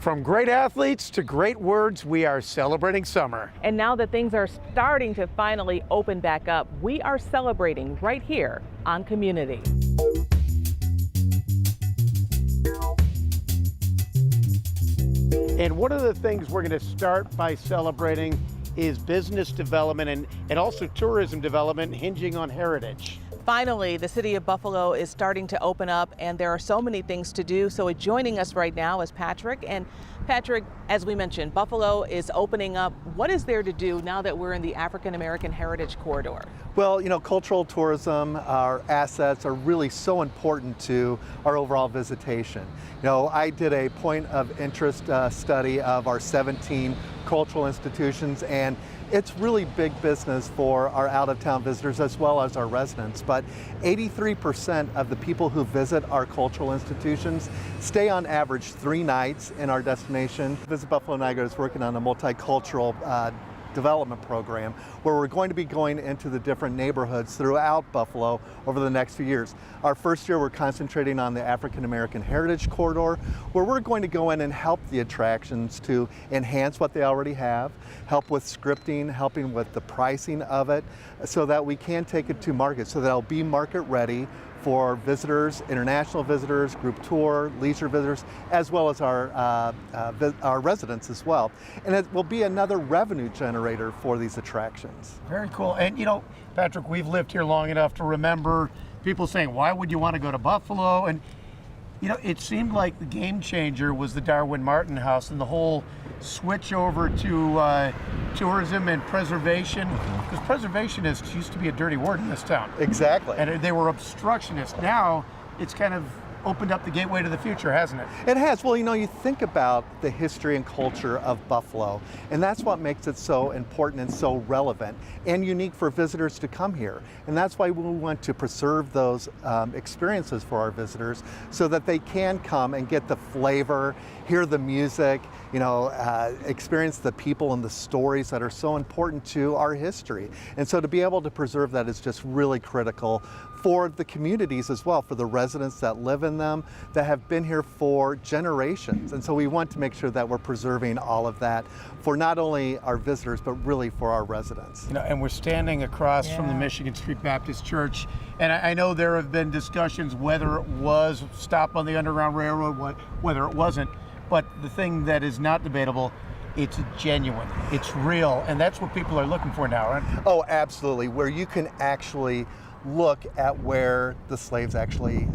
From great athletes to great words, we are celebrating summer. And now that things are starting to finally open back up, we are celebrating right here on commUNITY. And one of the things we're going to start by celebrating is business development and also tourism development hinging on heritage. Finally, the city of Buffalo is starting to open up, and there are so many things to do. So joining us right now is Patrick. And Patrick, as we mentioned, Buffalo is opening up. What is there to do now that we're in the African American Heritage Corridor? Well, you know, cultural tourism, our assets are really so important to our overall visitation. You know, I did a point of interest study of our 17 cultural institutions, and it's really big business for our out-of-town visitors as well as our residents. But 83% of the people who visit our cultural institutions stay on average 3 nights in our destination. Visit Buffalo Niagara is working on a multicultural development program where we're going to be going into the different neighborhoods throughout Buffalo over the next few years. Our first year we're concentrating on the African American Heritage Corridor, where we're going to go in and help the attractions to enhance what they already have, help with scripting, helping with the pricing of it, so that we can take it to market, so that it'll be market ready for visitors, international visitors, group tour, leisure visitors, as well as our residents as well. And it will be another revenue generator for these attractions. Very cool. And you know, Patrick, we've lived here long enough to remember people saying, why would you want to go to Buffalo? And you know, it seemed like the game changer was the Darwin Martin House and the whole switch over to tourism and preservation, because preservationists used to be a dirty word in this town. Exactly. And they were obstructionists. Now it's kind of opened up the gateway to the future, hasn't it? It has. Well, you know, you think about the history and culture of Buffalo, and that's what makes it so important and so relevant and unique for visitors to come here. And that's why we want to preserve those experiences for our visitors so that they can come and get the flavor, hear the music, you know, experience the people and the stories that are so important to our history. And so to be able to preserve that is just really critical for the communities as well, for the residents that live in them, that have been here for generations. And so we want to make sure that we're preserving all of that for not only our visitors, but really for our residents. You know, and we're standing across from the Michigan Street Baptist Church, and I know there have been discussions whether it was stopped on the Underground Railroad, whether it wasn't, but the thing that is not debatable, it's genuine, it's real, and that's what people are looking for now, right? Oh, absolutely, where you can actually look at where the slaves actually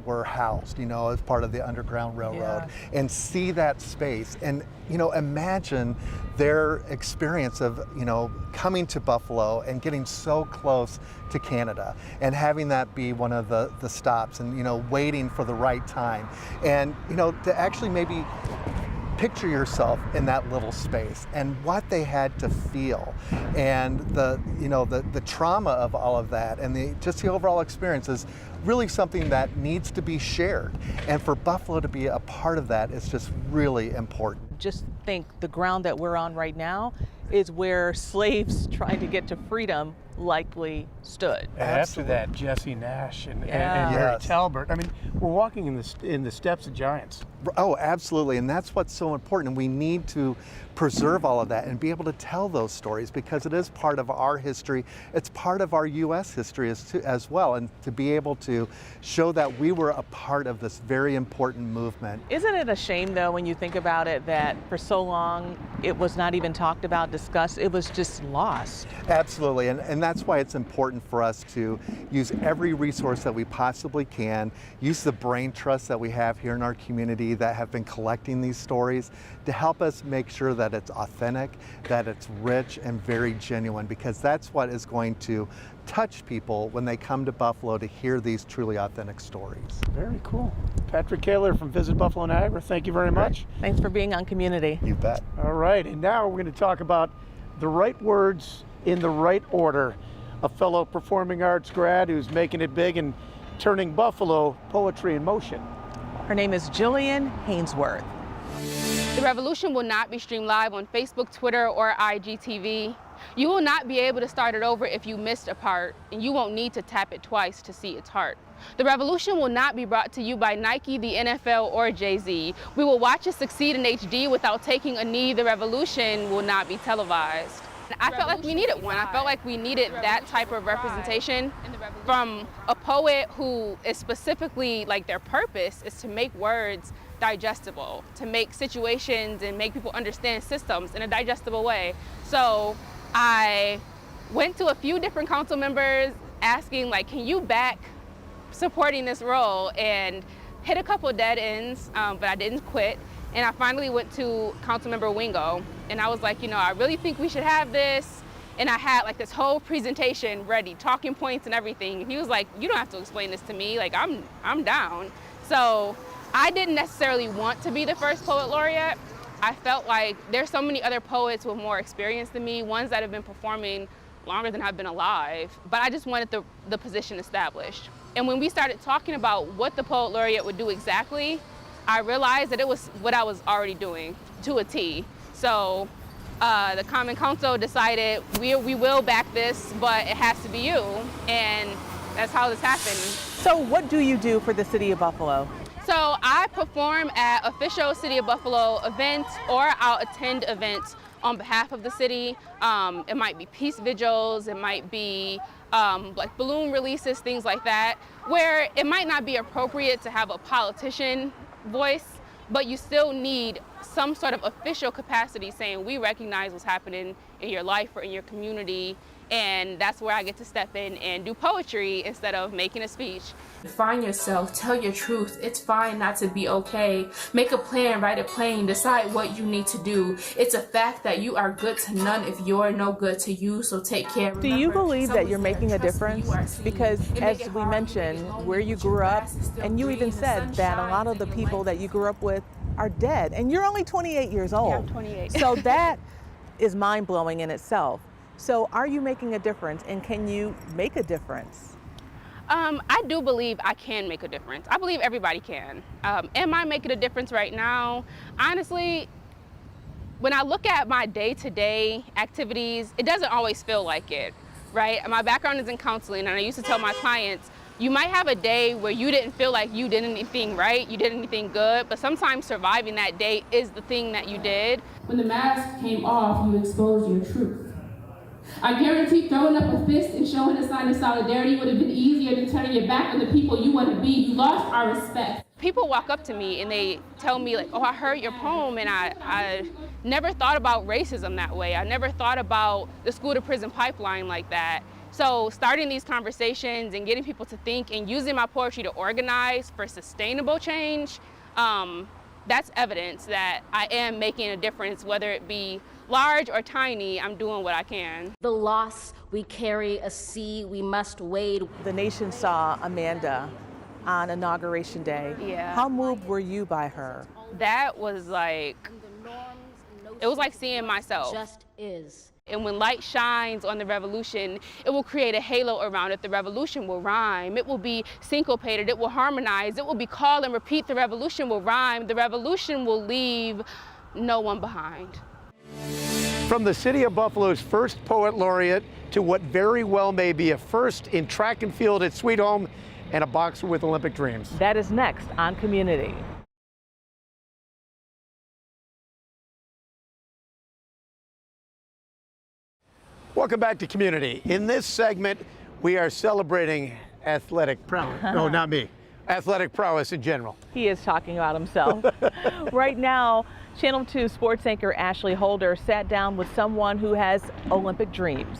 were housed, you know, as part of the Underground Railroad, and see that space, and you know, imagine their experience of, you know, coming to Buffalo and getting so close to Canada and having that be one of the stops, and you know, waiting for the right time, and you know, to actually maybe picture yourself in that little space and what they had to feel, and the, you know, the trauma of all of that, and just the overall experience is really something that needs to be shared. And for Buffalo to be a part of that is just really important. Just think, the ground that we're on right now is where slaves trying to get to freedom likely stood. After that, Jesse Nash and Mary Talbert. I mean, we're walking in the steps of giants. Oh, absolutely, and that's what's so important. And we need to preserve all of that and be able to tell those stories, because it is part of our history. It's part of our U.S. history as well, and to be able to show that we were a part of this very important movement. Isn't it a shame, though, when you think about it, that for so long it was not even talked about, discussed, it was just lost? Absolutely, and that's why it's important for us to use every resource that we possibly can, use the brain trust that we have here in our community that have been collecting these stories to help us make sure that it's authentic, that it's rich and very genuine, because that's what is going to touch people when they come to Buffalo to hear these truly authentic stories. Very cool. Patrick KALER from Visit Buffalo Niagara, thank you very much. Thanks for being on commUNITY. You bet. All right, and now we're going to talk about the right words in the right order. A fellow performing arts grad who's making it big and turning Buffalo poetry in motion. Her name is Jillian Hainsworth. The revolution will not be streamed live on Facebook, Twitter, or IGTV. You will not be able to start it over if you missed a part, and you won't need to tap it twice to see its heart. The revolution will not be brought to you by Nike, the NFL, or Jay-Z. We will watch it succeed in HD without taking a knee. The revolution will not be televised. I felt like we needed one. I felt like we needed that type of representation from a poet who is specifically, like, their purpose is to make words digestible, to make situations and make people understand systems in a digestible way. So I went to a few different council members asking, like, can you back supporting this role, and hit a couple dead ends, but I didn't quit. And I finally went to Councilmember Wingo, and I was like, you know, I really think we should have this. And I had like this whole presentation ready, talking points and everything. And he was like, you don't have to explain this to me, like I'm down. So I didn't necessarily want to be the first poet laureate. I felt like there's so many other poets with more experience than me, ones that have been performing longer than I've been alive, but I just wanted the position established. And when we started talking about what the poet laureate would do exactly, I realized that it was what I was already doing to a T. So the Common Council decided we will back this, but it has to be you, and that's how this happened. So what do you do for the City of Buffalo? So I perform at official City of Buffalo events, or I'll attend events on behalf of the city. It might be peace vigils, it might be like balloon releases, things like that, where it might not be appropriate to have a politician voice, but you still need some sort of official capacity saying we recognize what's happening in your life or in your community, and that's where I get to step in and do poetry instead of making a speech. Find yourself, tell your truth. It's fine not to be okay. Make a plan, write a plan, decide what you need to do. It's a fact that you are good to none if you're no good to you, so take care. Do you believe that you're making a difference? Because as we mentioned, where you grew up, and you even said that a lot of the people that you grew up with are dead, and you're only 28 years old. Yeah, I'm 28. So that is mind-blowing in itself. So are you making a difference, and can you make a difference? I do believe I can make a difference. I believe everybody can. Am I making a difference right now? Honestly, when I look at my day-to-day activities, it doesn't always feel like it, right? My background is in counseling, and I used to tell my clients, you might have a day where you didn't feel like you did anything right, you did anything good, but sometimes surviving that day is the thing that you did. When the mask came off, you exposed your truth. I guarantee throwing up a fist and showing a sign of solidarity would have been easier than turning your back on the people you want to be. You lost our respect. People walk up to me and they tell me, like, oh, I heard your poem, and I never thought about racism that way. I never thought about the school to prison pipeline like that. So starting these conversations and getting people to think and using my poetry to organize for sustainable change, that's evidence that I am making a difference, whether it be large or tiny. I'm doing what I can. The loss we carry, a sea we must wade. The nation saw Amanda on Inauguration Day. Yeah. How moved were you by her? That was like, it was like seeing myself. Just is. And when light shines on the revolution, it will create a halo around it. The revolution will rhyme. It will be syncopated. It will harmonize. It will be call and repeat. The revolution will rhyme. The revolution will leave no one behind. From the City of Buffalo's first poet laureate to what very well may be a first in track and field at Sweet Home and a boxer with Olympic dreams. That is next on Community. Welcome back to Community. In this segment, we are celebrating athletic prowess. No, not me. Athletic prowess in general. He is talking about himself. Right now, Channel 2 sports anchor Ashley Holder sat down with someone who has Olympic dreams.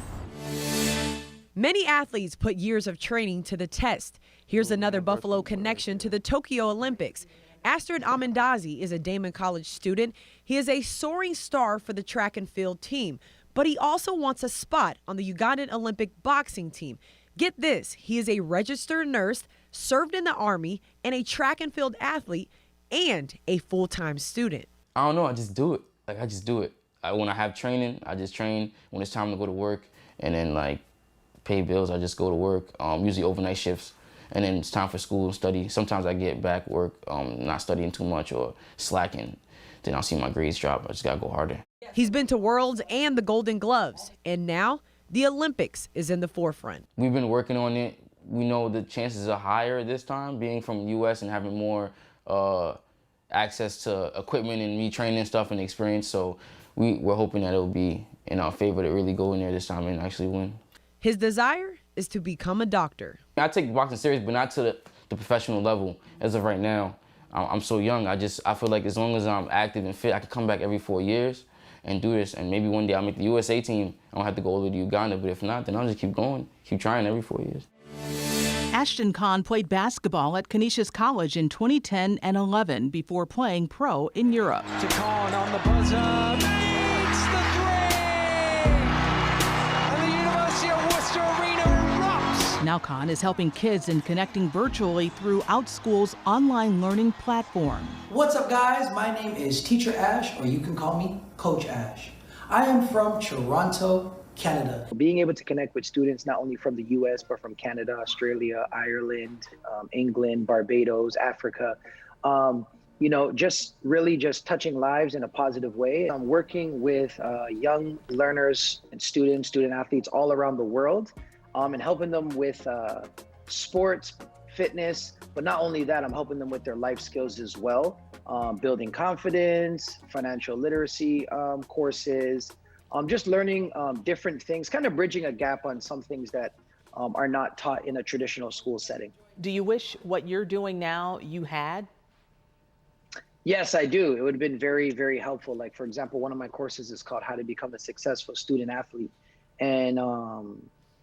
Many athletes put years of training to the test. Here's another Buffalo connection to the Tokyo Olympics. ASTRID AMANDAZI is a Damon College student. He is a soaring star for the track and field team, but he also wants a spot on the Ugandan Olympic boxing team. Get this, he is a registered nurse, served in the Army, and a track and field athlete, and a full-time student. I don't know, I just do it. I just do it. When I have training, I just train. When it's time to go to work and then pay bills, I just go to work, usually overnight shifts. And then it's time for school and study. Sometimes I get back work, not studying too much or slacking. Then I'll see my grades drop. I just gotta go harder. He's been to Worlds and the Golden Gloves, and now the Olympics is in the forefront. We've been working on it. we know the chances are higher this time, being from the U.S. and having more access to equipment and retraining stuff and experience. So we're hoping that it'll be in our favor to really go in there this time and actually win. His desire is to become a doctor. I take boxing serious, but not to the professional level as of right now. I'm so young. I feel like as long as I'm active and fit, I can come back every 4 years and do this. And maybe one day I'll make the USA team. I don't have to go all the way to Uganda, but if not, then I'll just keep going, keep trying every 4 years. Ashton Khan played basketball at Canisius College in 2010 and 11 before playing pro in Europe. To Khan on the buzzer. It's the three! And the University of Worcester Arena erupts! Now Khan is helping kids and connecting virtually through OutSchool's online learning platform. What's up, guys? My name is Teacher Ash, or you can call me Coach Ash. I am from Toronto, Canada. Being able to connect with students not only from the US, but from Canada, Australia, Ireland, England, Barbados, Africa, you know, just really just touching lives in a positive way. I'm working with young learners and student athletes all around the world and helping them with sports, fitness, but not only that, I'm helping them with their life skills as well, building confidence, financial literacy courses, just learning different things, kind of bridging a gap on some things that are not taught in a traditional school setting. Do you wish what you're doing now you had? Yes, I do. It would have been very, very helpful. Like, for example, one of my courses is called How to Become a Successful Student Athlete. And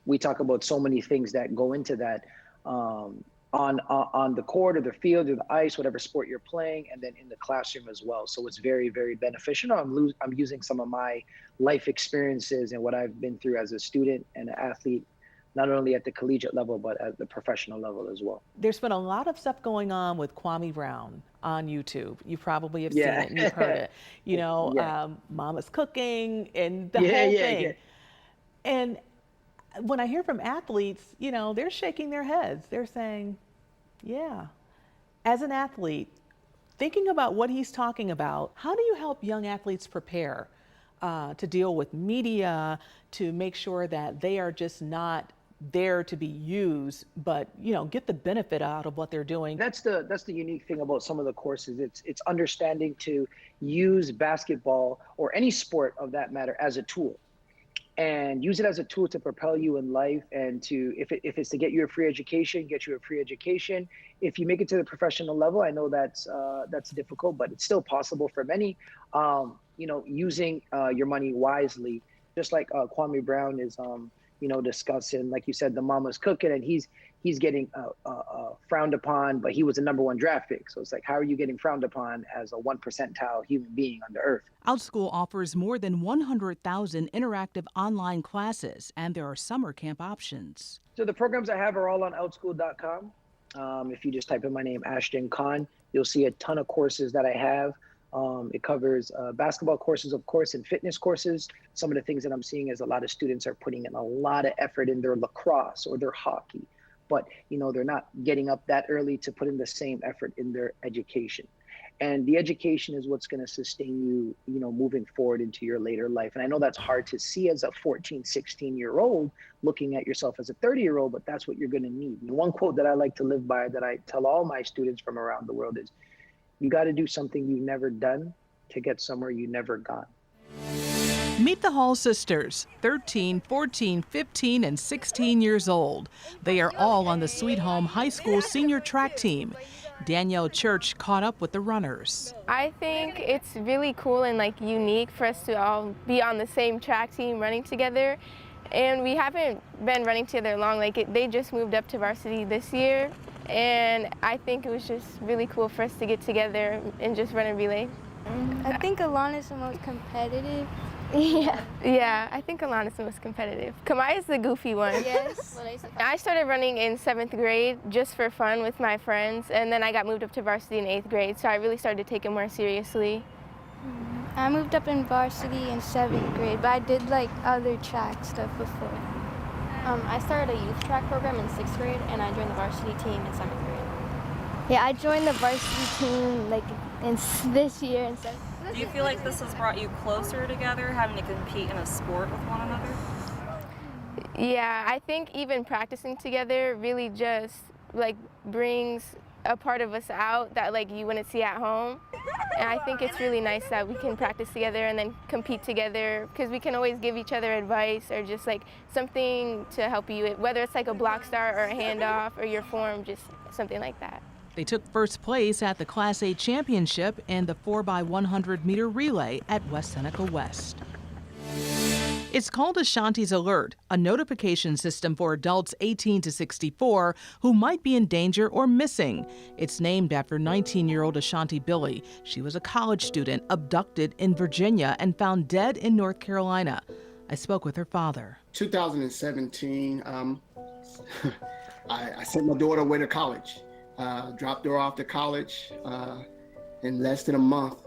we talk about so many things that go into that on the court or the field or the ice, whatever sport you're playing, and then in the classroom as well. So it's very, very beneficial. I'm using some of my life experiences and what I've been through as a student and an athlete, not only at the collegiate level, but at the professional level as well. There's been a lot of stuff going on with Kwame Brown on YouTube. You probably have seen it and you've heard it. You know, Mama's Cooking and the whole thing. Yeah. And when I hear from athletes, you know, they're shaking their heads. They're saying, yeah, as an athlete, thinking about what he's talking about, how do you help young athletes prepare to deal with media, to make sure that they are just not there to be used, but, you know, get the benefit out of what they're doing? That's the unique thing about some of the courses. It's understanding to use basketball or any sport of that matter as a tool. And use it as a tool to propel you in life, and to, if it's to get you a free education, get you a free education. If you make it to the professional level, I know that's difficult, but it's still possible for many. You know, using your money wisely, just like Kwame Brown is, you know, discussing, like you said, the Mama's Cooking, and he's getting frowned upon, but he was a #1 draft pick. So it's like, how are you getting frowned upon as a 1 percentile human being on the earth? OutSchool offers more than 100,000 interactive online classes, and there are summer camp options. So the programs I have are all on outschool.com. If you just type in my name, Ashton Khan, you'll see a ton of courses that I have. It covers basketball courses, of course, and fitness courses. Some of the things that I'm seeing is a lot of students are putting in a lot of effort in their lacrosse or their hockey, but, you know, they're not getting up that early to put in the same effort in their education. And the education is what's going to sustain you, you know, moving forward into your later life. And I know that's hard to see as a 14, 16-year-old looking at yourself as a 30-year-old, but that's what you're going to need. And one quote that I like to live by, that I tell all my students from around the world, is, you got to do something you've never done to get somewhere you never gone. Meet the Hall sisters, 13, 14, 15, and 16 years old. They are all on the Sweet Home High School senior track team. Danielle Church caught up with the runners. I think it's really cool and like unique for us to all be on the same track team running together. And we haven't been running together long. They just moved up to varsity this year. And I think it was just really cool for us to get together and just run a relay. I think Alana's the most competitive. Yeah, I think Alana's the most competitive. Kamaya's the goofy one. Yes. I started running in 7th grade just for fun with my friends, and then I got moved up to varsity in 8th grade, so I really started to take it more seriously. I moved up in varsity in 7th grade, but I did like other track stuff before. I started a youth track program in 6th grade, and I joined the varsity team in 7th grade. Yeah, I joined the varsity team like in this year in 7th. Do you feel like this has brought you closer together, having to compete in a sport with one another? Yeah, I think even practicing together really just like brings a part of us out that like you wouldn't see at home. And I think it's really nice that we can practice together and then compete together, because we can always give each other advice or just like something to help you, whether it's like a block start or a handoff or your form, just something like that. They took first place at the Class A championship and the 4x100 meter relay at West Seneca West. It's called Ashanti's Alert, a notification system for adults 18 to 64 who might be in danger or missing. It's named after 19-year-old Ashanti Billie. She was a college student abducted in Virginia and found dead in North Carolina. I spoke with her father. 2017, I sent my daughter away to college, dropped her off to college. In less than a month,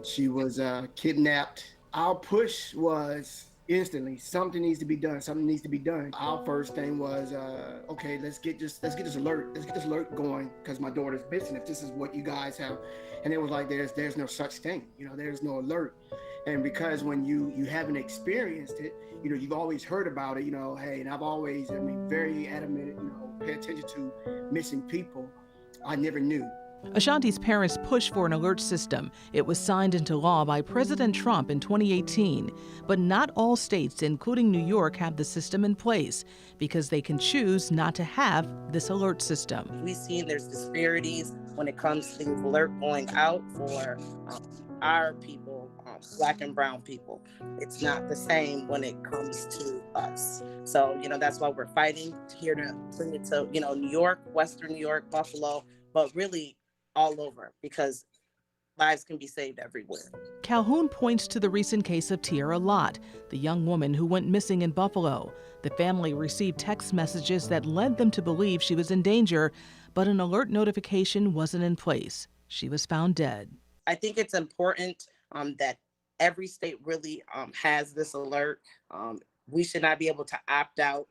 she was kidnapped. Our push was instantly, something needs to be done. Something needs to be done. Our first thing was, okay, let's get this alert going, because my daughter's missing. If this is what you guys have, and it was like, there's no such thing. There's no alert. And because when you haven't experienced it, you've always heard about it. Hey, and I've always, very adamant. Pay attention to missing people. I never knew. Ashanti's parents pushed for an alert system. It was signed into law by President Trump in 2018. But not all states, including New York, have the system in place because they can choose not to have this alert system. We've seen there's disparities when it comes to the alert going out for our people, Black and brown people. It's not the same when it comes to us. So, that's why we're fighting here to bring it to, New York, Western New York, Buffalo, but really all over, because lives can be saved everywhere. Calhoun points to the recent case of Tierra Lott, the young woman who went missing in Buffalo. The family received text messages that led them to believe she was in danger, but an alert notification wasn't in place. She was found dead. I think it's important that every state really has this alert. We should not be able to opt out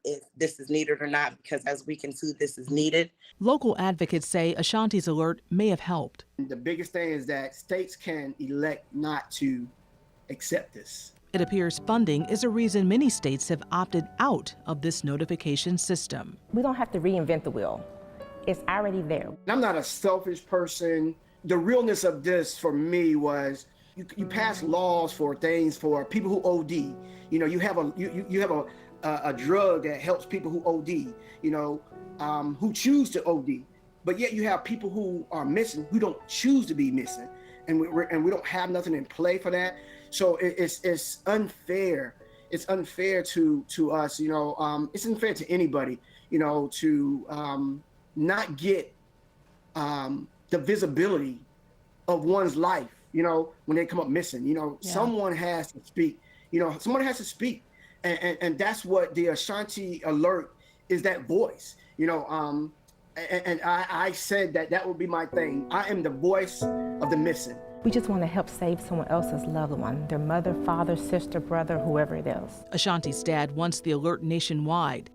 if this is needed or not, because as we can see, this is needed. Local advocates say Ashanti's alert may have helped. The biggest thing is that states can elect not to accept this. It appears funding is a reason many states have opted out of this notification system. We don't have to reinvent the wheel. It's already there. I'm not a selfish person. The realness of this for me was you pass laws for things for people who OD. You have a drug that helps people who OD, who choose to OD. But yet you have people who are missing who don't choose to be missing. And we don't have nothing in play for that. So it's unfair. It's unfair to us, it's unfair to anybody, to not get the visibility of one's life, when they come up missing. Someone has to speak, someone has to speak. And that's what the Ashanti Alert is, that voice, and I said that would be my thing. I am the voice of the missing. We just want to help save someone else's loved one, their mother, father, sister, brother, whoever it is. Ashanti's dad wants the alert nationwide.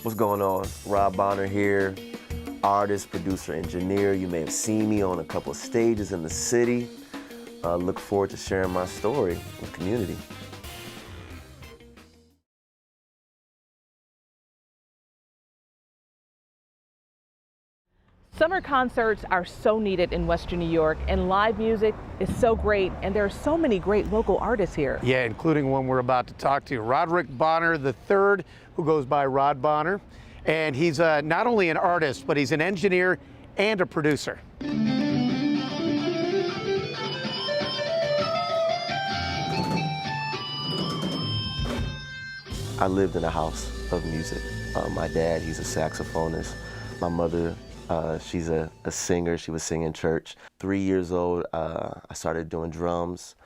What's going on? Rob Bonner here, artist, producer, engineer. You may have seen me on a couple of stages in the city. Look forward to sharing my story with community. Summer concerts are so needed in Western New York, and live music is so great, and there are so many great local artists here. Yeah, including one we're about to talk to, Roderick Bonner III, who goes by Rod Bonner. And he's not only an artist, but he's an engineer and a producer. I lived in a house of music. My dad, he's a saxophonist. My mother, she's a singer. She was singing in church. 3 years old, I started doing drums.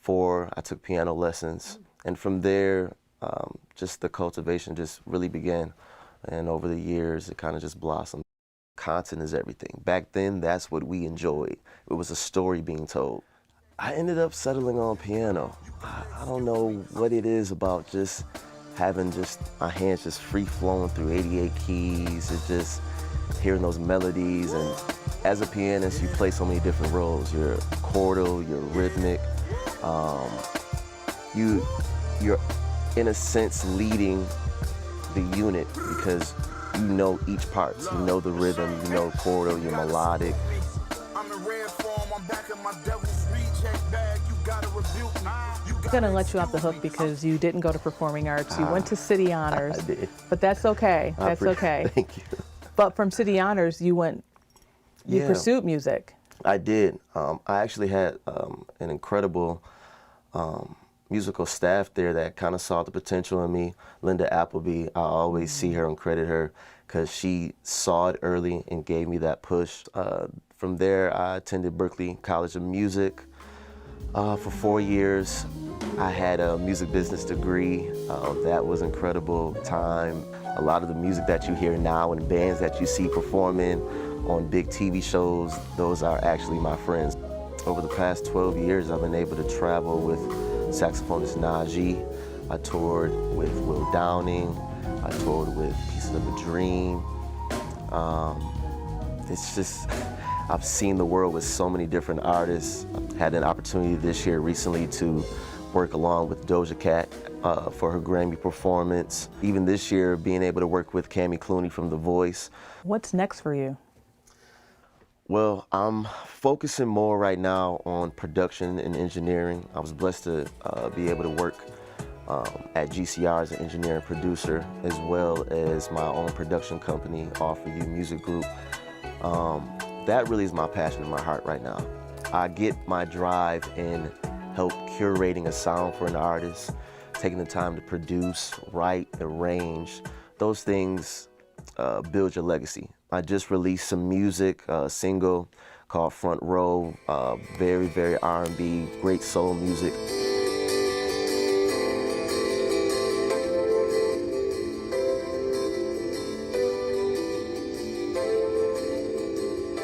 4, I took piano lessons. And from there, just the cultivation just really began. And over the years, it kind of just blossomed. Content is everything. Back then, that's what we enjoyed. It was a story being told. I ended up settling on piano. I don't know what it is about just having just my hands just free flowing through 88 keys. It's just hearing those melodies. And as a pianist, you play so many different roles. You're chordal, you're rhythmic. You're in a sense, leading the unit because you know each part. You know the rhythm, you know choreo, you're melodic. I'm gonna let you off the hook because you didn't go to performing arts. You went to City Honors. I did. But that's okay. That's okay. Thank you. But from City Honors, you pursued music. I did. I actually had an incredible musical staff there that kind of saw the potential in me. Linda Appleby, I always see her and credit her because she saw it early and gave me that push. From there, I attended Berklee College of Music for 4 years. I had a music business degree. That was incredible time. A lot of the music that you hear now and bands that you see performing on big TV shows, those are actually my friends. Over the past 12 years, I've been able to travel with saxophonist Najee. I toured with Will Downing. I toured with Pieces of a Dream. It's just, I've seen the world with so many different artists. Had an opportunity this year recently to work along with Doja Cat for her Grammy performance. Even this year, being able to work with Cammy Clooney from The Voice. What's next for you? Well, I'm focusing more right now on production and engineering. I was blessed to be able to work at GCR as an engineer and producer, as well as my own production company, All For You Music Group. That really is my passion in my heart right now. I get my drive in help curating a sound for an artist, taking the time to produce, write, arrange. Those things build your legacy. I just released some music, a single called Front Row, very, very R&B, great soul music.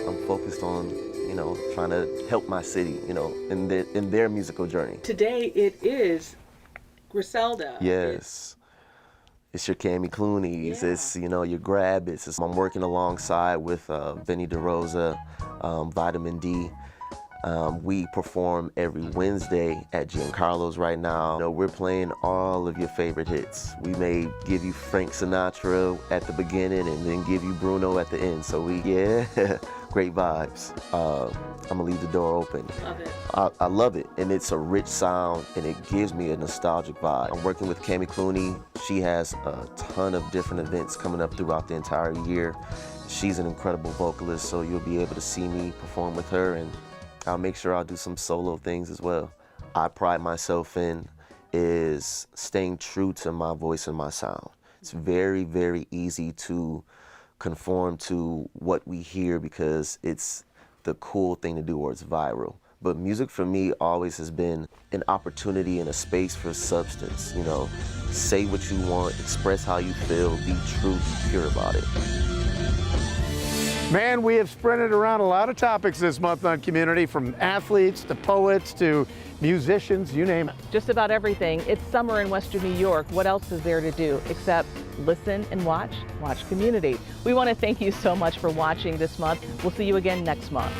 I'm focused on, trying to help my city, in their musical journey. Today it is Griselda. Yes. It's your Cammy Clooney's, it's, your Grab It's I'm working alongside with Benny DeRosa, Vitamin D. We perform every Wednesday at Giancarlo's right now. We're playing all of your favorite hits. We may give you Frank Sinatra at the beginning and then give you Bruno at the end. So great vibes. I'm gonna leave the door open. Love it. I love it, and it's a rich sound, and it gives me a nostalgic vibe. I'm working with Cammy Clooney. She has a ton of different events coming up throughout the entire year. She's an incredible vocalist, so you'll be able to see me perform with her, and I'll make sure I'll do some solo things as well. I pride myself in is staying true to my voice and my sound. It's very, very easy to conform to what we hear because it's the cool thing to do or it's viral. But music for me always has been an opportunity and a space for substance. Say what you want, express how you feel, be true, be pure about it. Man, we have sprinted around a lot of topics this month on commUNITY, from athletes to poets to musicians, you name it. Just about everything. It's summer in Western New York. What else is there to do except listen and watch commUNITY. We want to thank you so much for watching this month. We'll see you again next month.